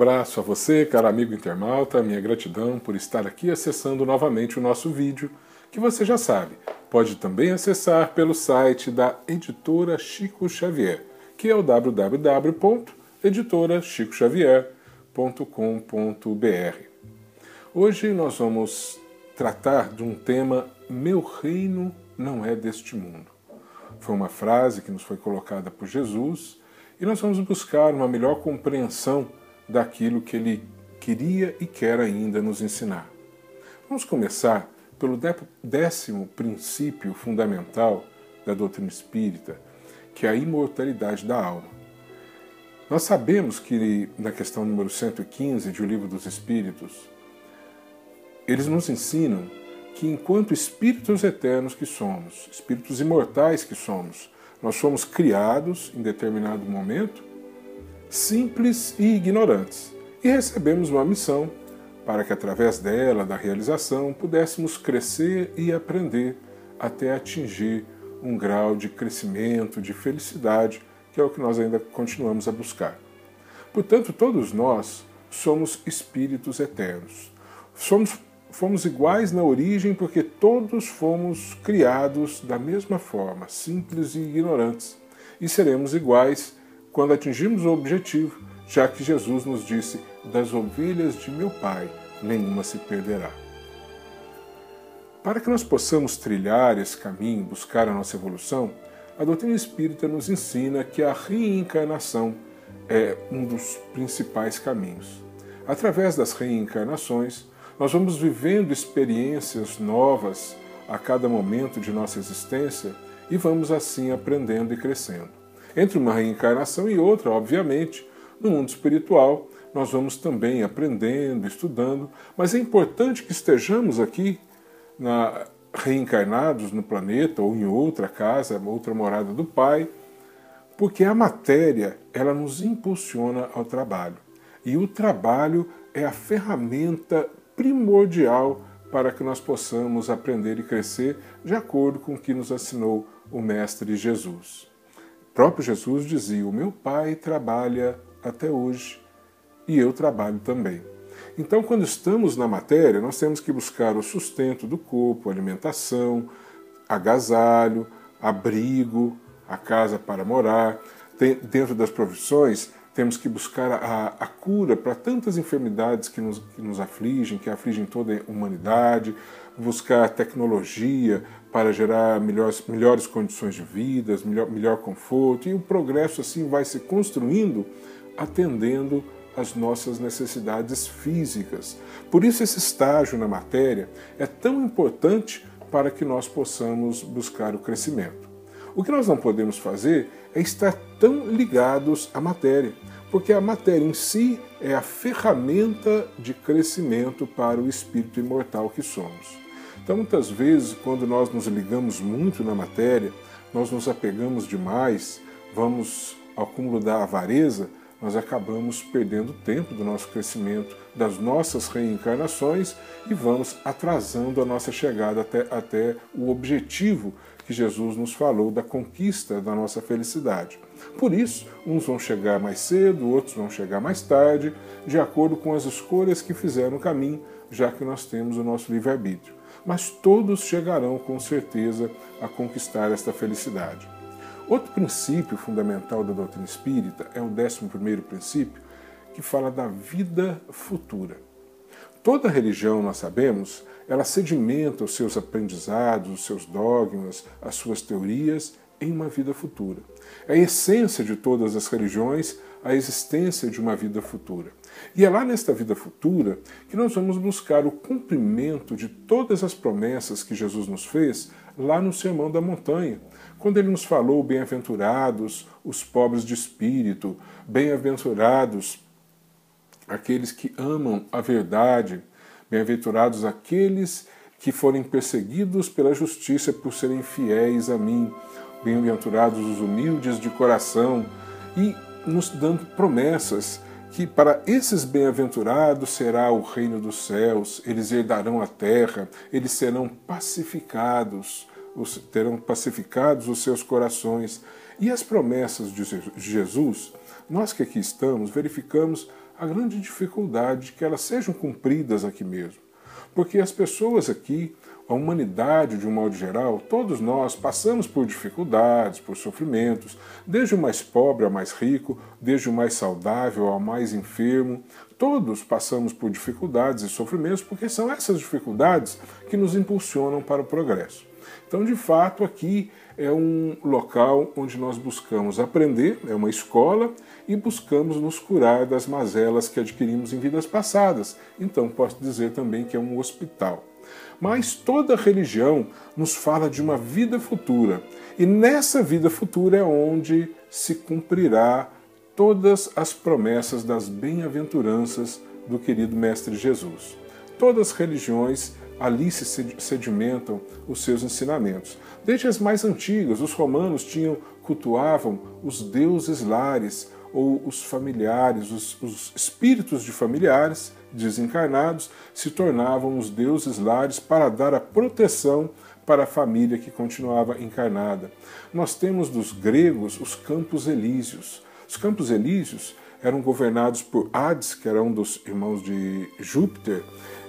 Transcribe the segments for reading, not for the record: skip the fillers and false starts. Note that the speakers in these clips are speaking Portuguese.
abraço a você, caro amigo internauta, minha gratidão por estar aqui acessando novamente o nosso vídeo, que você já sabe, pode também acessar pelo site da Editora Chico Xavier, que é o www.editorachicoxavier.com.br. Hoje nós vamos tratar de um tema "Meu reino não é deste mundo". Foi uma frase que nos foi colocada por Jesus e nós vamos buscar uma melhor compreensão daquilo que ele queria e quer ainda nos ensinar. Vamos começar pelo 10º princípio fundamental da doutrina espírita, que é a imortalidade da alma. Nós sabemos que na questão número 115 de O Livro dos Espíritos, eles nos ensinam que enquanto espíritos eternos que somos, espíritos imortais que somos, nós somos criados em determinado momento simples e ignorantes, e recebemos uma missão para que através dela, da realização, pudéssemos crescer e aprender até atingir um grau de crescimento, de felicidade, que é o que nós ainda continuamos a buscar. Portanto, todos nós somos espíritos eternos. Fomos iguais na origem porque todos fomos criados da mesma forma, simples e ignorantes, e seremos iguais quando atingirmos o objetivo, já que Jesus nos disse: "Das ovelhas de meu Pai, nenhuma se perderá". Para que nós possamos trilhar esse caminho, buscar a nossa evolução, a doutrina espírita nos ensina que a reencarnação é um dos principais caminhos. Através das reencarnações, nós vamos vivendo experiências novas a cada momento de nossa existência e vamos assim aprendendo e crescendo. Entre uma reencarnação e outra, obviamente, no mundo espiritual, nós vamos também aprendendo, estudando, mas é importante que estejamos aqui reencarnados no planeta ou em outra casa, outra morada do Pai, porque a matéria, ela nos impulsiona ao trabalho. E o trabalho é a ferramenta primordial para que nós possamos aprender e crescer de acordo com o que nos ensinou o Mestre Jesus. O próprio Jesus dizia: "O meu Pai trabalha até hoje e eu trabalho também". Então, quando estamos na matéria, nós temos que buscar o sustento do corpo, alimentação, agasalho, abrigo, a casa para morar. Dentro das profissões, temos que buscar a cura para tantas enfermidades que nos afligem, que afligem toda a humanidade, buscar tecnologia para gerar melhores condições de vida, melhor conforto, e o progresso assim vai se construindo atendendo às nossas necessidades físicas. Por isso esse estágio na matéria é tão importante para que nós possamos buscar o crescimento. O que nós não podemos fazer é estar tão ligados à matéria, porque a matéria em si é a ferramenta de crescimento para o espírito imortal que somos. Então, muitas vezes, quando nós nos ligamos muito na matéria, nós nos apegamos demais, vamos ao cúmulo da avareza, nós acabamos perdendo tempo do nosso crescimento, das nossas reencarnações, e vamos atrasando a nossa chegada até o objetivo que Jesus nos falou da conquista da nossa felicidade. Por isso, uns vão chegar mais cedo, outros vão chegar mais tarde, de acordo com as escolhas que fizeram no caminho, já que nós temos o nosso livre-arbítrio. Mas todos chegarão com certeza a conquistar esta felicidade. Outro princípio fundamental da doutrina espírita é o 11º princípio, que fala da vida futura. Toda religião, nós sabemos, ela sedimenta os seus aprendizados, os seus dogmas, as suas teorias em uma vida futura. É a essência de todas as religiões a existência de uma vida futura. E é lá nesta vida futura que nós vamos buscar o cumprimento de todas as promessas que Jesus nos fez lá no Sermão da Montanha, quando ele nos falou: "Bem-aventurados os pobres de espírito, bem-aventurados aqueles que amam a verdade, bem-aventurados aqueles que forem perseguidos pela justiça por serem fiéis a mim, bem-aventurados os humildes de coração", e nos dando promessas que para esses bem-aventurados será o reino dos céus, eles herdarão a terra, eles serão pacificados, terão pacificados os seus corações. E as promessas de Jesus, nós que aqui estamos, verificamos a grande dificuldade de que elas sejam cumpridas aqui mesmo. Porque as pessoas aqui, a humanidade de um modo geral, todos nós passamos por dificuldades, por sofrimentos, desde o mais pobre ao mais rico, desde o mais saudável ao mais enfermo. Todos passamos por dificuldades e sofrimentos, porque são essas dificuldades que nos impulsionam para o progresso. Então, de fato, aqui é um local onde nós buscamos aprender, é uma escola, e buscamos nos curar das mazelas que adquirimos em vidas passadas. Então, posso dizer também que é um hospital. Mas toda religião nos fala de uma vida futura, e nessa vida futura é onde se cumprirá todas as promessas das bem-aventuranças do querido Mestre Jesus. Todas as religiões ali se sedimentam os seus ensinamentos. Desde as mais antigas, os romanos cultuavam os deuses lares, ou os familiares, os espíritos de familiares desencarnados se tornavam os deuses lares para dar a proteção para a família que continuava encarnada. Nós temos dos gregos os Campos Elíseos. Os Campos Elíseos eram governados por Hades, que era um dos irmãos de Júpiter,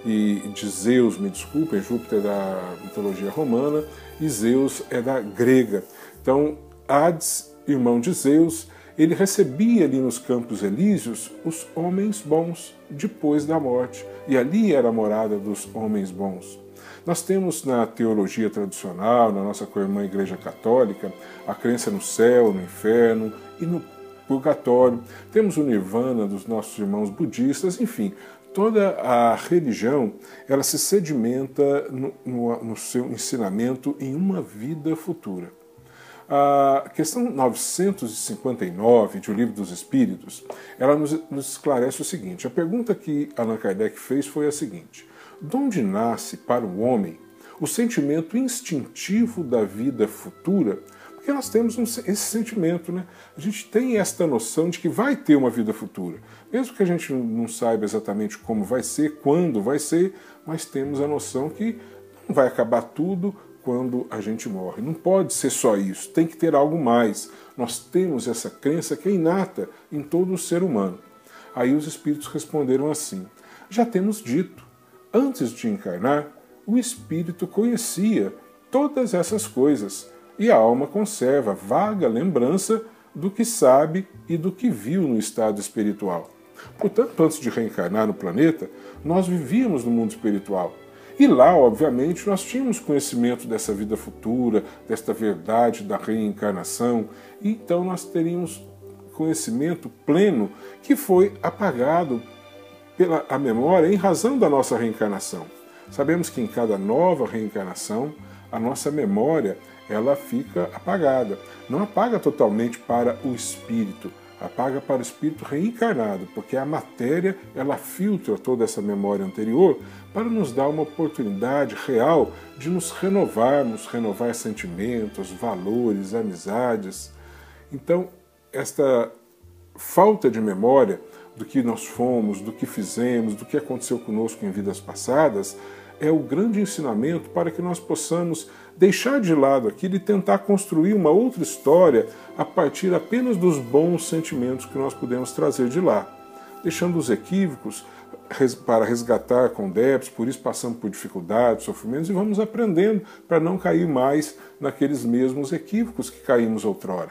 e de Zeus, me desculpem, Júpiter é da mitologia romana e Zeus é da grega. Então, Hades, irmão de Zeus, ele recebia ali nos Campos Elíseos os homens bons depois da morte, e ali era a morada dos homens bons. Nós temos na teologia tradicional, na nossa co-irmã Igreja Católica, a crença no céu, no inferno e no purgatório. Temos o nirvana dos nossos irmãos budistas, enfim, toda a religião ela se sedimenta no seu ensinamento em uma vida futura. A questão 959 de O Livro dos Espíritos, ela nos esclarece o seguinte. A pergunta que Allan Kardec fez foi a seguinte: de onde nasce para o homem o sentimento instintivo da vida futura? Porque nós temos esse sentimento, né? A gente tem esta noção de que vai ter uma vida futura. Mesmo que a gente não saiba exatamente como vai ser, quando vai ser, mas temos a noção que não vai acabar tudo quando a gente morre. Não pode ser só isso, tem que ter algo mais. Nós temos essa crença que é inata em todo o ser humano. Aí os espíritos responderam assim: já temos dito, antes de encarnar, o espírito conhecia todas essas coisas, e a alma conserva vaga lembrança do que sabe e do que viu no estado espiritual. Portanto, antes de reencarnar no planeta, nós vivíamos no mundo espiritual. E lá, obviamente, nós tínhamos conhecimento dessa vida futura, desta verdade da reencarnação, e então nós teríamos conhecimento pleno que foi apagado pela a memória em razão da nossa reencarnação. Sabemos que em cada nova reencarnação, a nossa memória ela fica apagada. Não apaga totalmente para o espírito, apaga para o espírito reencarnado, porque a matéria ela filtra toda essa memória anterior para nos dar uma oportunidade real de nos renovarmos, renovar sentimentos, valores, amizades. Então, esta falta de memória do que nós fomos, do que fizemos, do que aconteceu conosco em vidas passadas, é o grande ensinamento para que nós possamos deixar de lado aquilo e tentar construir uma outra história a partir apenas dos bons sentimentos que nós podemos trazer de lá, deixando os equívocos para resgatar com débitos, por isso passamos por dificuldades, sofrimentos e vamos aprendendo para não cair mais naqueles mesmos equívocos que caímos outrora.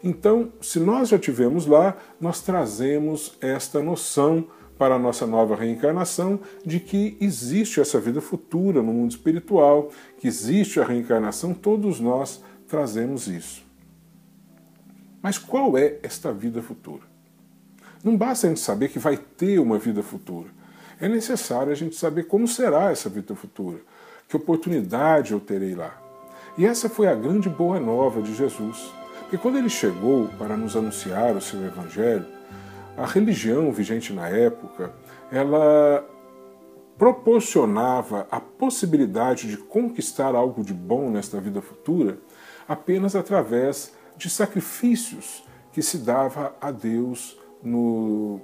Então, se nós já tivemos lá, nós trazemos esta noção para a nossa nova reencarnação de que existe essa vida futura no mundo espiritual, que existe a reencarnação, todos nós trazemos isso. Mas qual é esta vida futura? Não basta a gente saber que vai ter uma vida futura. É necessário a gente saber como será essa vida futura, que oportunidade eu terei lá. E essa foi a grande boa nova de Jesus. Porque quando ele chegou para nos anunciar o seu evangelho, a religião vigente na época, ela proporcionava a possibilidade de conquistar algo de bom nesta vida futura apenas através de sacrifícios que se dava a Deus no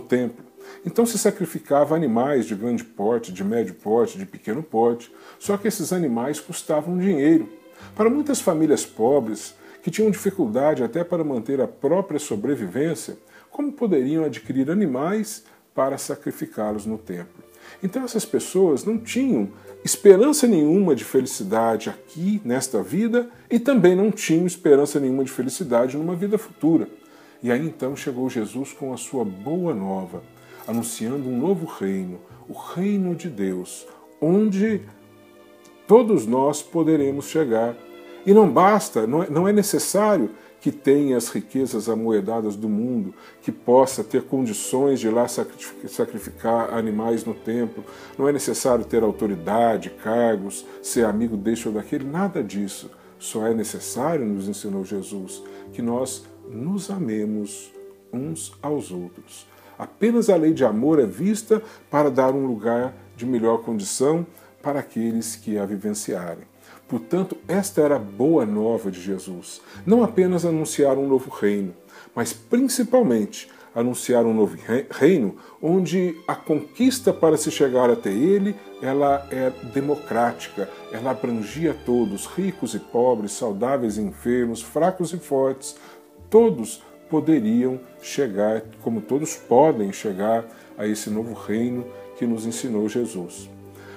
templo. Então se sacrificava animais de grande porte, de médio porte, de pequeno porte, só que esses animais custavam dinheiro. Para muitas famílias pobres, que tinham dificuldade até para manter a própria sobrevivência, como poderiam adquirir animais para sacrificá-los no templo. Então essas pessoas não tinham esperança nenhuma de felicidade aqui, nesta vida, e também não tinham esperança nenhuma de felicidade numa vida futura. E aí então chegou Jesus com a sua boa nova, anunciando um novo reino, o reino de Deus, onde todos nós poderemos chegar. E não basta, não é necessário que tenha as riquezas amoedadas do mundo, que possa ter condições de ir lá sacrificar animais no templo, não é necessário ter autoridade, cargos, ser amigo deste ou daquele, nada disso. Só é necessário, nos ensinou Jesus, que nós nos amemos uns aos outros. Apenas a lei de amor é vista para dar um lugar de melhor condição para aqueles que a vivenciarem. Portanto, esta era a boa nova de Jesus. Não apenas anunciar um novo reino, mas principalmente anunciar um novo reino onde a conquista para se chegar até ele, ela é democrática, ela abrangia todos, ricos e pobres, saudáveis e enfermos, fracos e fortes, todos poderiam chegar, como todos podem chegar a esse novo reino que nos ensinou Jesus.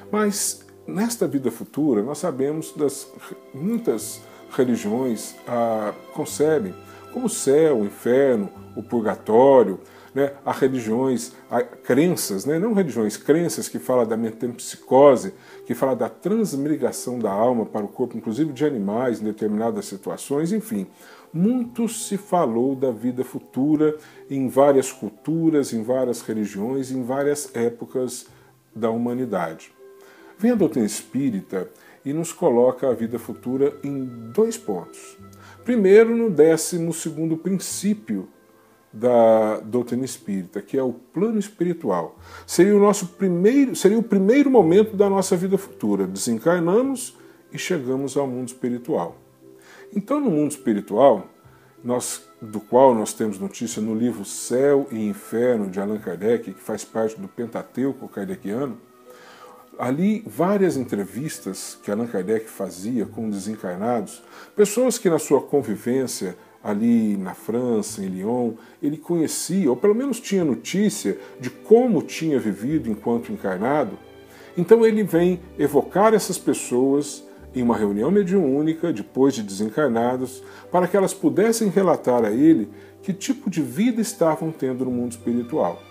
Mas nesta vida futura, nós sabemos das muitas religiões concebem como o céu, o inferno, o purgatório, né? Há religiões, há crenças, né? Não religiões, crenças que falam da metempsicose, que falam da transmigração da alma para o corpo, inclusive de animais, em determinadas situações, enfim. Muito se falou da vida futura em várias culturas, em várias religiões, em várias épocas da humanidade. Vem a doutrina espírita e nos coloca a vida futura em 2 pontos. Primeiro, no 12º princípio da doutrina espírita, que é o plano espiritual. Seria o primeiro momento da nossa vida futura. Desencarnamos e chegamos ao mundo espiritual. Então, no mundo espiritual, do qual nós temos notícia no livro Céu e Inferno, de Allan Kardec, que faz parte do Pentateuco kardeciano, ali várias entrevistas que Allan Kardec fazia com desencarnados, pessoas que na sua convivência ali na França, em Lyon, ele conhecia, ou pelo menos tinha notícia de como tinha vivido enquanto encarnado. Então ele vem evocar essas pessoas em uma reunião mediúnica, depois de desencarnados, para que elas pudessem relatar a ele que tipo de vida estavam tendo no mundo espiritual.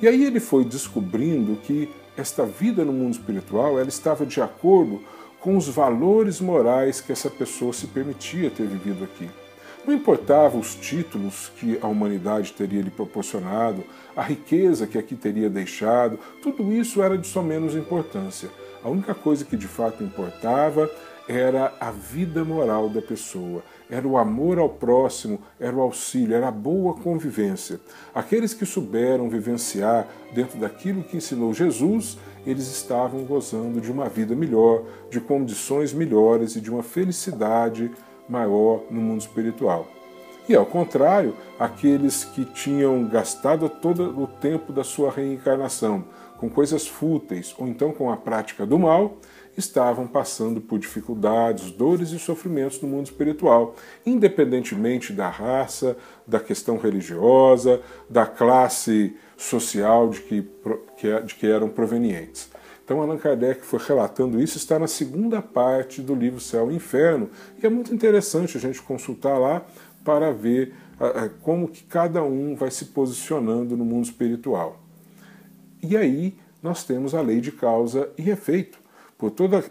E aí ele foi descobrindo que esta vida no mundo espiritual ela estava de acordo com os valores morais que essa pessoa se permitia ter vivido aqui. Não importava os títulos que a humanidade teria lhe proporcionado, a riqueza que aqui teria deixado, tudo isso era de só menos importância. A única coisa que de fato importava era a vida moral da pessoa, era o amor ao próximo, era o auxílio, era a boa convivência. Aqueles que souberam vivenciar dentro daquilo que ensinou Jesus, eles estavam gozando de uma vida melhor, de condições melhores e de uma felicidade maior no mundo espiritual. E ao contrário, aqueles que tinham gastado todo o tempo da sua reencarnação com coisas fúteis ou então com a prática do mal, estavam passando por dificuldades, dores e sofrimentos no mundo espiritual, independentemente da raça, da questão religiosa, da classe social de que eram provenientes. Então Allan Kardec foi relatando isso, está na segunda parte do livro Céu e Inferno, e é muito interessante a gente consultar lá para ver como que cada um vai se posicionando no mundo espiritual. E aí nós temos a lei de causa e efeito. Por toda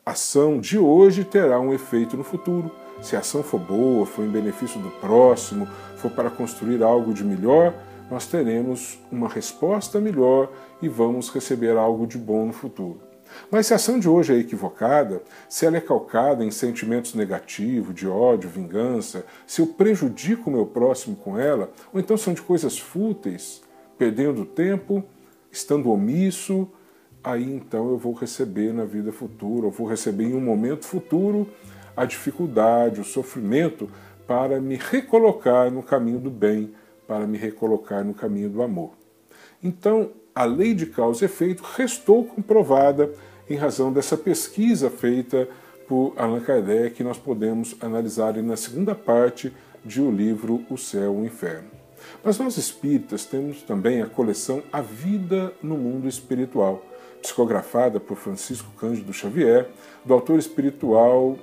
ação de hoje terá um efeito no futuro. Se a ação for boa, for em benefício do próximo, for para construir algo de melhor, nós teremos uma resposta melhor e vamos receber algo de bom no futuro. Mas se a ação de hoje é equivocada, se ela é calcada em sentimentos negativos, de ódio, vingança, se eu prejudico o meu próximo com ela, ou então são de coisas fúteis, perdendo tempo, estando omisso, aí então eu vou receber na vida futura, eu vou receber em um momento futuro a dificuldade, o sofrimento para me recolocar no caminho do bem, para me recolocar no caminho do amor. Então, a lei de causa e efeito restou comprovada em razão dessa pesquisa feita por Allan Kardec, que nós podemos analisar na segunda parte do livro O Céu e o Inferno. Mas nós espíritas temos também a coleção A Vida no Mundo Espiritual, psicografada por Francisco Cândido Xavier, do autor espiritual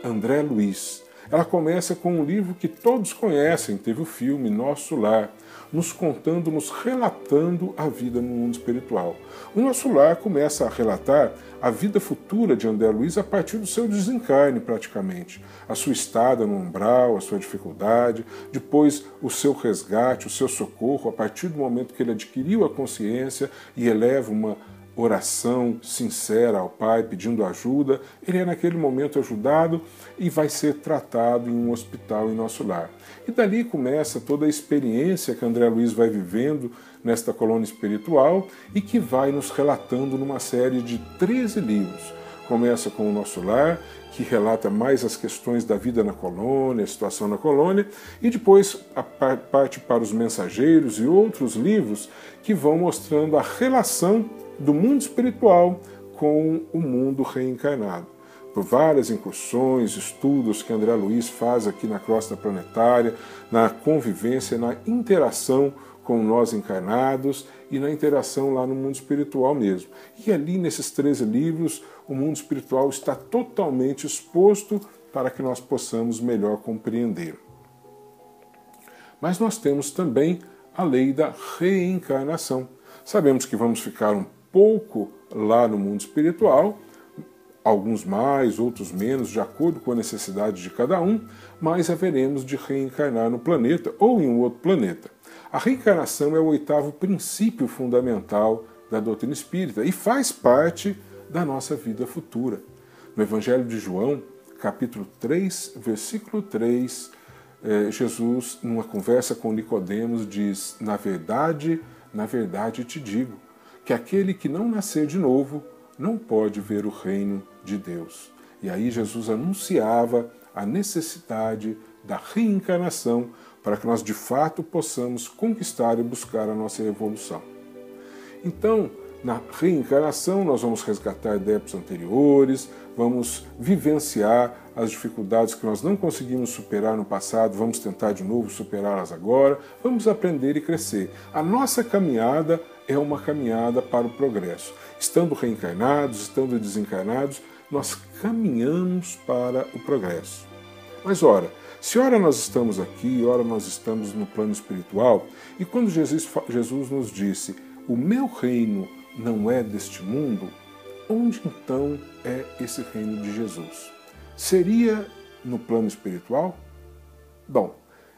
André Luiz. Ela começa com um livro que todos conhecem, teve o filme Nosso Lar, nos contando, nos relatando a vida no mundo espiritual. O Nosso Lar começa a relatar a vida futura de André Luiz a partir do seu desencarne, praticamente. A sua estada no umbral, a sua dificuldade, depois o seu resgate, o seu socorro, a partir do momento que ele adquiriu a consciência e eleva uma oração sincera ao Pai, pedindo ajuda, ele é naquele momento ajudado e vai ser tratado em um hospital em Nosso Lar. E dali começa toda a experiência que André Luiz vai vivendo nesta colônia espiritual e que vai nos relatando numa série de 13 livros. Começa com o Nosso Lar, que relata mais as questões da vida na colônia, a situação na colônia, e depois parte para os Mensageiros e outros livros que vão mostrando a relação do mundo espiritual com o mundo reencarnado. Por várias incursões, estudos que André Luiz faz aqui na crosta planetária, na convivência, na interação com nós encarnados e na interação lá no mundo espiritual mesmo. E ali, nesses 13 livros, o mundo espiritual está totalmente exposto para que nós possamos melhor compreender. Mas nós temos também a lei da reencarnação. Sabemos que vamos ficar um pouco lá no mundo espiritual, alguns mais, outros menos, de acordo com a necessidade de cada um, mas haveremos de reencarnar no planeta ou em um outro planeta. A reencarnação é o 8º princípio fundamental da doutrina espírita e faz parte da nossa vida futura. No Evangelho de João, capítulo 3, versículo 3, Jesus, numa conversa com Nicodemos, diz: na verdade te digo, que aquele que não nascer de novo não pode ver o reino de Deus. E aí Jesus anunciava a necessidade da reencarnação para que nós de fato possamos conquistar e buscar a nossa evolução. Então, na reencarnação nós vamos resgatar débitos anteriores, vamos vivenciar as dificuldades que nós não conseguimos superar no passado, vamos tentar de novo superá-las agora, vamos aprender e crescer. A nossa caminhada é uma caminhada para o progresso. Estando reencarnados, estando desencarnados, nós caminhamos para o progresso. Mas ora, se ora nós estamos aqui, ora nós estamos no plano espiritual, e quando Jesus nos disse: o meu reino não é deste mundo, onde então é esse reino de Jesus? Seria no plano espiritual? Bom,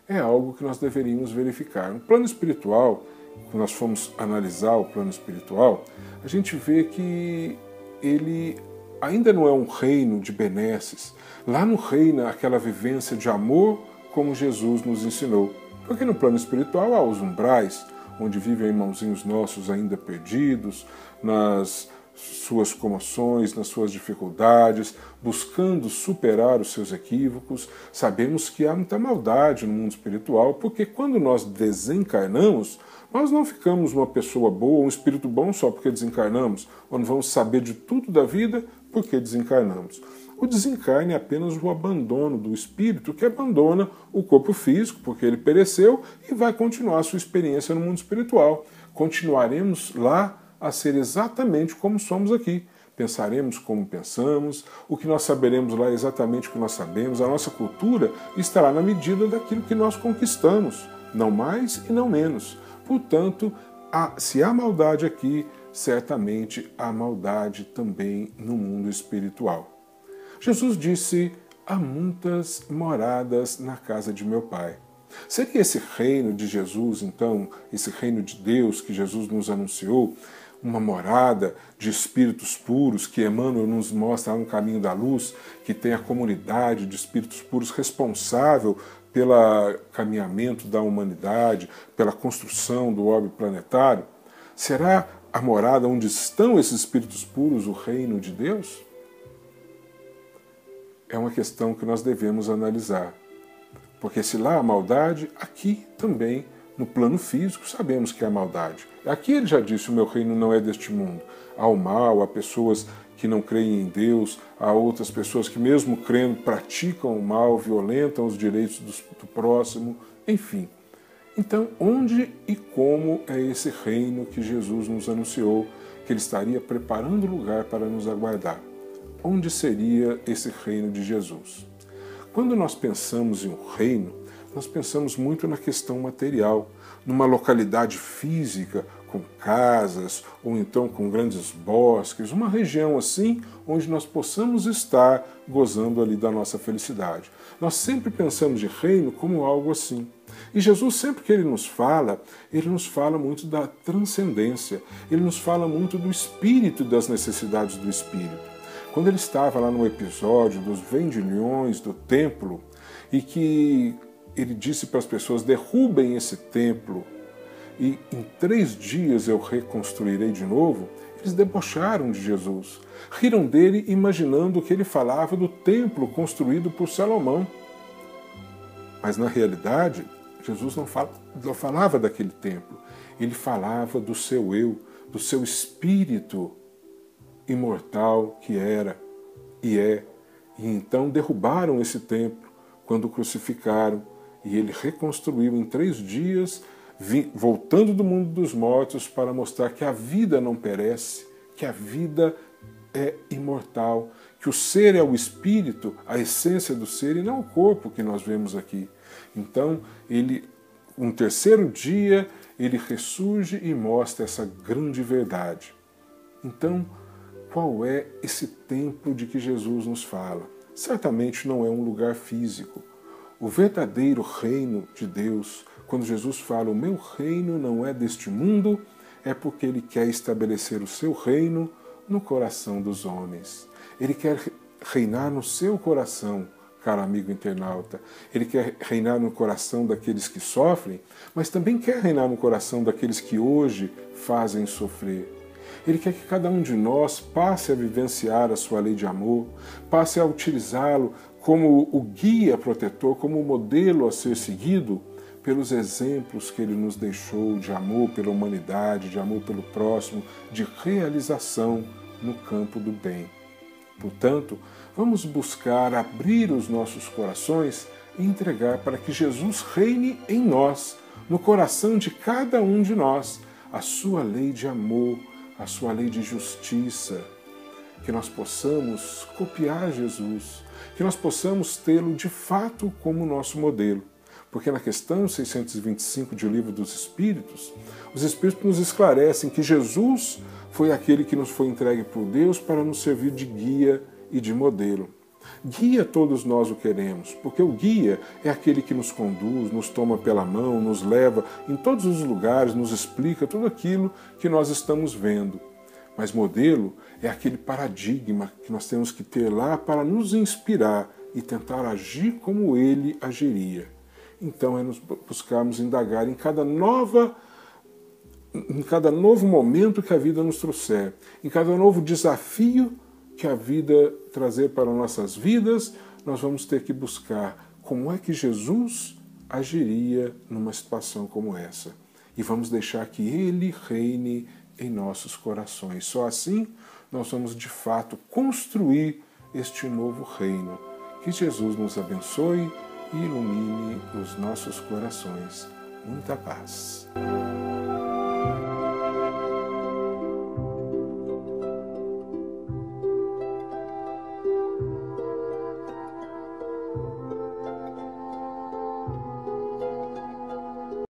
é algo que nós deveríamos verificar. No plano espiritual, quando nós formos analisar o plano espiritual, a gente vê que ele ainda não é um reino de benesses. Lá não reina aquela vivência de amor como Jesus nos ensinou. Porque no plano espiritual há os umbrais, onde vivem irmãozinhos nossos ainda perdidos, nas suas comoções, nas suas dificuldades, buscando superar os seus equívocos. Sabemos que há muita maldade no mundo espiritual, porque quando nós desencarnamos, nós não ficamos uma pessoa boa, um espírito bom só porque desencarnamos, ou não vamos saber de tudo da vida porque desencarnamos. O desencarne é apenas o abandono do espírito, que abandona o corpo físico, porque ele pereceu, e vai continuar a sua experiência no mundo espiritual. Continuaremos lá a ser exatamente como somos aqui. Pensaremos como pensamos, o que nós saberemos lá é exatamente o que nós sabemos, a nossa cultura estará na medida daquilo que nós conquistamos, não mais e não menos. Portanto, se há maldade aqui, certamente há maldade também no mundo espiritual. Jesus disse: há muitas moradas na casa de meu Pai. Seria esse reino de Jesus, então, esse reino de Deus que Jesus nos anunciou, uma morada de espíritos puros que Emmanuel nos mostra no caminho da luz, que tem a comunidade de espíritos puros responsável pelo caminhamento da humanidade, pela construção do orbe planetário? Será a morada onde estão esses espíritos puros o reino de Deus? É uma questão que nós devemos analisar. Porque se lá há maldade, aqui também, no plano físico, sabemos que há maldade. Aqui ele já disse: o meu reino não é deste mundo. Há o mal, há pessoas que não creem em Deus, há outras pessoas que mesmo crendo praticam o mal, violentam os direitos do próximo, enfim. Então, onde e como é esse reino que Jesus nos anunciou que Ele estaria preparando lugar para nos aguardar? Onde seria esse reino de Jesus? Quando nós pensamos em um reino, nós pensamos muito na questão material, numa localidade física, com casas, ou então com grandes bosques, uma região assim, onde nós possamos estar gozando ali da nossa felicidade. Nós sempre pensamos de reino como algo assim. E Jesus, sempre que Ele nos fala muito da transcendência, Ele nos fala muito do espírito, das necessidades do espírito. Quando Ele estava lá no episódio dos vendilhões do templo, e que Ele disse para as pessoas, derrubem esse templo, e em 3 dias eu reconstruirei de novo, eles debocharam de Jesus. Riram dele imaginando que ele falava do templo construído por Salomão. Mas na realidade, Jesus não falava daquele templo. Ele falava do seu eu, do seu espírito imortal que era e é. E então derrubaram esse templo quando o crucificaram. E ele reconstruiu em 3 dias, voltando do mundo dos mortos para mostrar que a vida não perece, que a vida é imortal, que o ser é o espírito, a essência do ser, e não o corpo que nós vemos aqui. Então, um 3º dia, ele ressurge e mostra essa grande verdade. Então, qual é esse templo de que Jesus nos fala? Certamente não é um lugar físico. O verdadeiro reino de Deus, quando Jesus fala, o meu reino não é deste mundo, é porque Ele quer estabelecer o seu reino no coração dos homens. Ele quer reinar no seu coração, caro amigo internauta. Ele quer reinar no coração daqueles que sofrem, mas também quer reinar no coração daqueles que hoje fazem sofrer. Ele quer que cada um de nós passe a vivenciar a sua lei de amor, passe a utilizá-lo como o guia protetor, como o modelo a ser seguido pelos exemplos que ele nos deixou de amor pela humanidade, de amor pelo próximo, de realização no campo do bem. Portanto, vamos buscar abrir os nossos corações e entregar para que Jesus reine em nós, no coração de cada um de nós, a sua lei de amor, a sua lei de justiça, que nós possamos copiar Jesus, que nós possamos tê-lo de fato como nosso modelo. Porque na questão 625 de O Livro dos Espíritos, os Espíritos nos esclarecem que Jesus foi aquele que nos foi entregue por Deus para nos servir de guia e de modelo. Guia todos nós o queremos, porque o guia é aquele que nos conduz, nos toma pela mão, nos leva em todos os lugares, nos explica tudo aquilo que nós estamos vendo. Mas modelo é aquele paradigma que nós temos que ter lá para nos inspirar e tentar agir como ele agiria. Então é nos buscarmos indagar em cada novo momento que a vida nos trouxer, em cada novo desafio que a vida trazer para nossas vidas, nós vamos ter que buscar como é que Jesus agiria numa situação como essa. E vamos deixar que Ele reine em nossos corações. Só assim nós vamos de fato construir este novo reino. Que Jesus nos abençoe e ilumine os nossos corações. Muita paz.